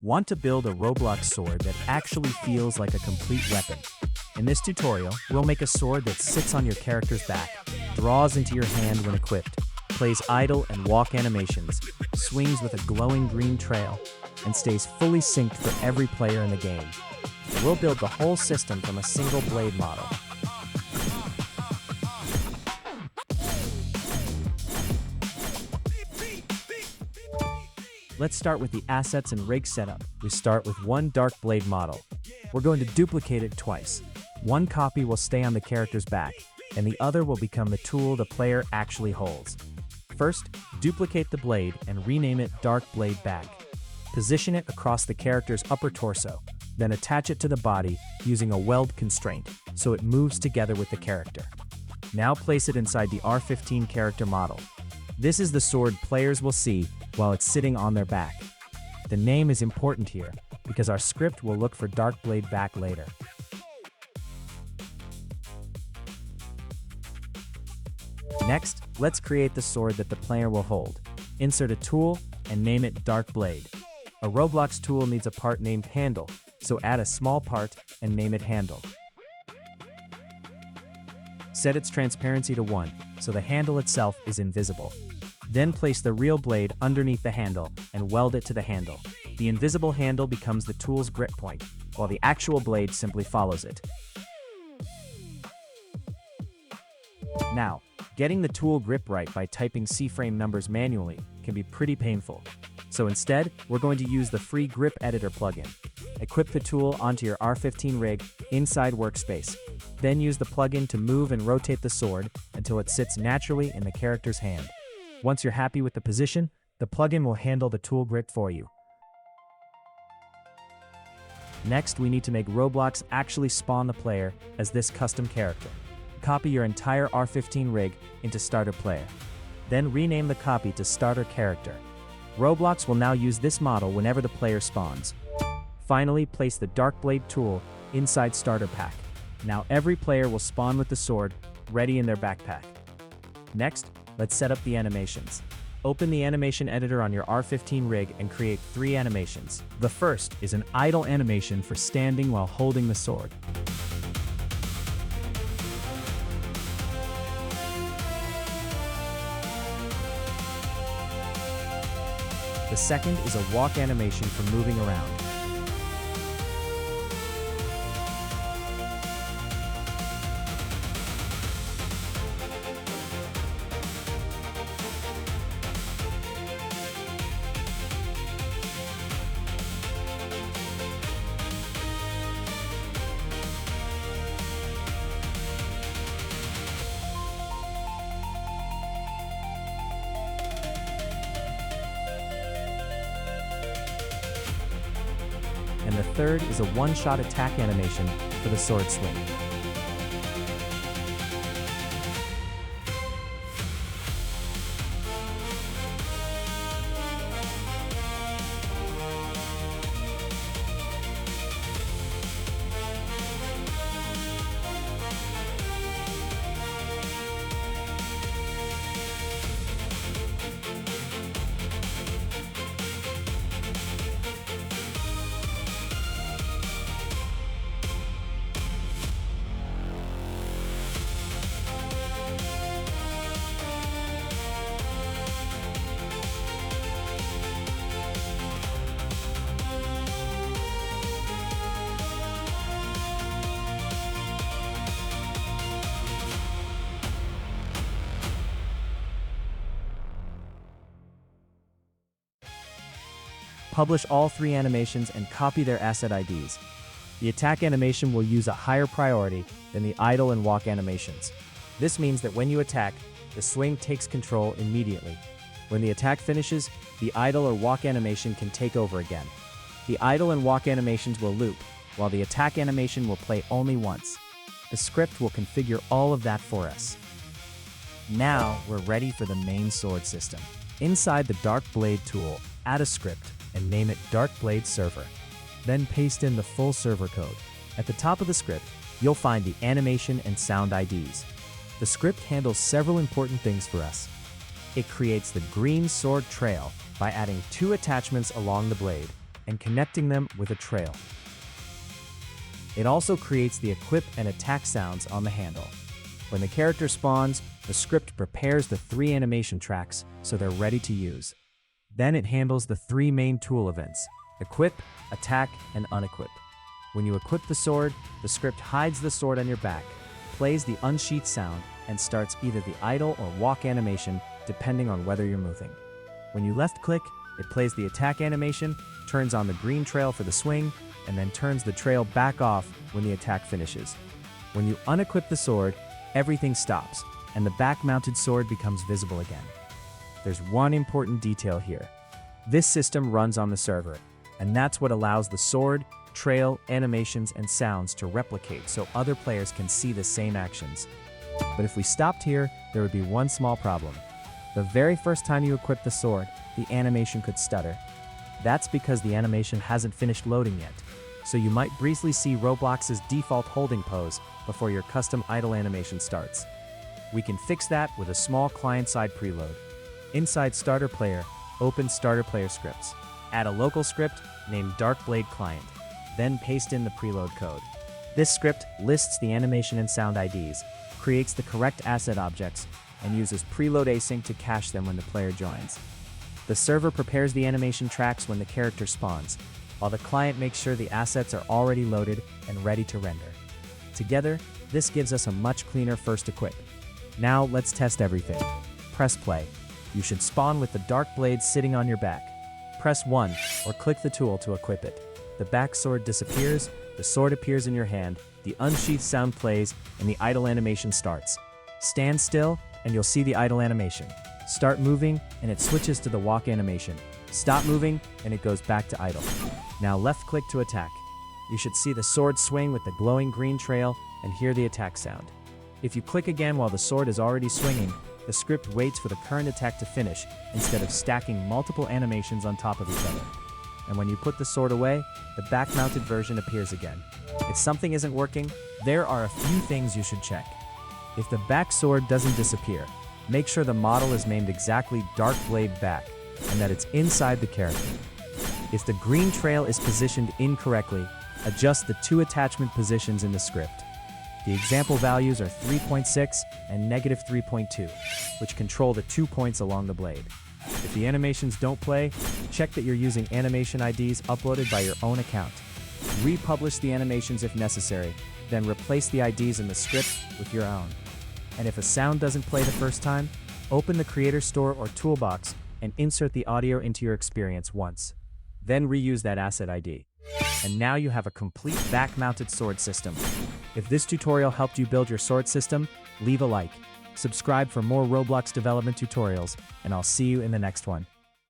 Want to build a Roblox sword that actually feels like a complete weapon? In this tutorial, we'll make a sword that sits on your character's back, draws into your hand when equipped, plays idle and walk animations, swings with a glowing green trail, and stays fully synced for every player in the game. We'll build the whole system from a single blade model. Let's start with the assets and rig setup. We start with one DarkBlade model. We're going to duplicate it twice. One copy will stay on the character's back, and the other will become the tool the player actually holds. First, duplicate the blade and rename it DarkBlade Back. Position it across the character's upper torso, then attach it to the body using a Weld constraint so it moves together with the character. Now place it inside the R15 character model. This is the sword players will see while it's sitting on their back. The name is important here because our script will look for DarkBlade Back later. Next, let's create the sword that the player will hold. Insert a tool and name it DarkBlade. A Roblox tool needs a part named Handle, so add a small part and name it Handle. Set its transparency to 1, so the handle itself is invisible. Then place the real blade underneath the handle and weld it to the handle. The invisible handle becomes the tool's grip point, while the actual blade simply follows it. Now, getting the tool grip right by typing C-frame numbers manually can be pretty painful. So instead, we're going to use the free Grip Editor plugin. Equip the tool onto your R15 rig inside Workspace. Then use the plugin to move and rotate the sword until it sits naturally in the character's hand. Once you're happy with the position, the plugin will handle the tool grip for you. Next, we need to make Roblox actually spawn the player as this custom character. Copy your entire R15 rig into Starter Player. Then rename the copy to Starter Character. Roblox will now use this model whenever the player spawns. Finally, place the DarkBlade tool inside Starter Pack. Now every player will spawn with the sword ready in their backpack. Next, let's set up the animations. Open the animation editor on your R15 rig and create 3 animations. The first is an idle animation for standing while holding the sword. The second is a walk animation for moving around. And the third is a one-shot attack animation for the sword swing. Publish all 3 animations and copy their asset IDs. The attack animation will use a higher priority than the idle and walk animations. This means that when you attack, the swing takes control immediately. When the attack finishes, the idle or walk animation can take over again. The idle and walk animations will loop, while the attack animation will play only once. The script will configure all of that for us. Now, we're ready for the main sword system. Inside the DarkBlade tool, add a script and name it DarkBlade Server. Then paste in the full server code. At the top of the script, you'll find the animation and sound IDs. The script handles several important things for us. It creates the green sword trail by adding 2 attachments along the blade and connecting them with a trail. It also creates the equip and attack sounds on the handle. When the character spawns, the script prepares the 3 animation tracks so they're ready to use. Then it handles the 3 main tool events: equip, attack, and unequip. When you equip the sword, the script hides the sword on your back, plays the unsheath sound, and starts either the idle or walk animation depending on whether you're moving. When you left-click, it plays the attack animation, turns on the green trail for the swing, and then turns the trail back off when the attack finishes. When you unequip the sword, everything stops, and the back-mounted sword becomes visible again. There's one important detail here. This system runs on the server, and that's what allows the sword, trail, animations, and sounds to replicate so other players can see the same actions. But if we stopped here, there would be one small problem. The very first time you equip the sword, the animation could stutter. That's because the animation hasn't finished loading yet, so you might briefly see Roblox's default holding pose before your custom idle animation starts. We can fix that with a small client-side preload. Inside Starter Player, open Starter Player scripts. Add a local script named DarkBlade Client, then paste in the preload code. This script lists the animation and sound IDs, creates the correct asset objects, and uses preload async to cache them when the player joins. The server prepares the animation tracks when the character spawns, while the client makes sure the assets are already loaded and ready to render. Together, this gives us a much cleaner first equip. Now let's test everything. Press play. You should spawn with the DarkBlade sitting on your back. Press 1 or click the tool to equip it. The back sword disappears, the sword appears in your hand, the unsheathed sound plays, and the idle animation starts. Stand still and you'll see the idle animation. Start moving and it switches to the walk animation. Stop moving and it goes back to idle. Now left click to attack. You should see the sword swing with the glowing green trail and hear the attack sound. If you click again while the sword is already swinging, the script waits for the current attack to finish instead of stacking multiple animations on top of each other. And when you put the sword away, the back-mounted version appears again. If something isn't working, there are a few things you should check. If the back sword doesn't disappear, make sure the model is named exactly DarkBlade Back and that it's inside the character. If the green trail is positioned incorrectly, adjust the 2 attachment positions in the script. The example values are 3.6 and -3.2, which control the 2 points along the blade. If the animations don't play, check that you're using animation IDs uploaded by your own account. Republish the animations if necessary, then replace the IDs in the script with your own. And if a sound doesn't play the first time, open the Creator Store or Toolbox and insert the audio into your experience once. Then reuse that asset ID. And now you have a complete back-mounted sword system. If this tutorial helped you build your sword system, leave a like. Subscribe for more Roblox development tutorials, and I'll see you in the next one.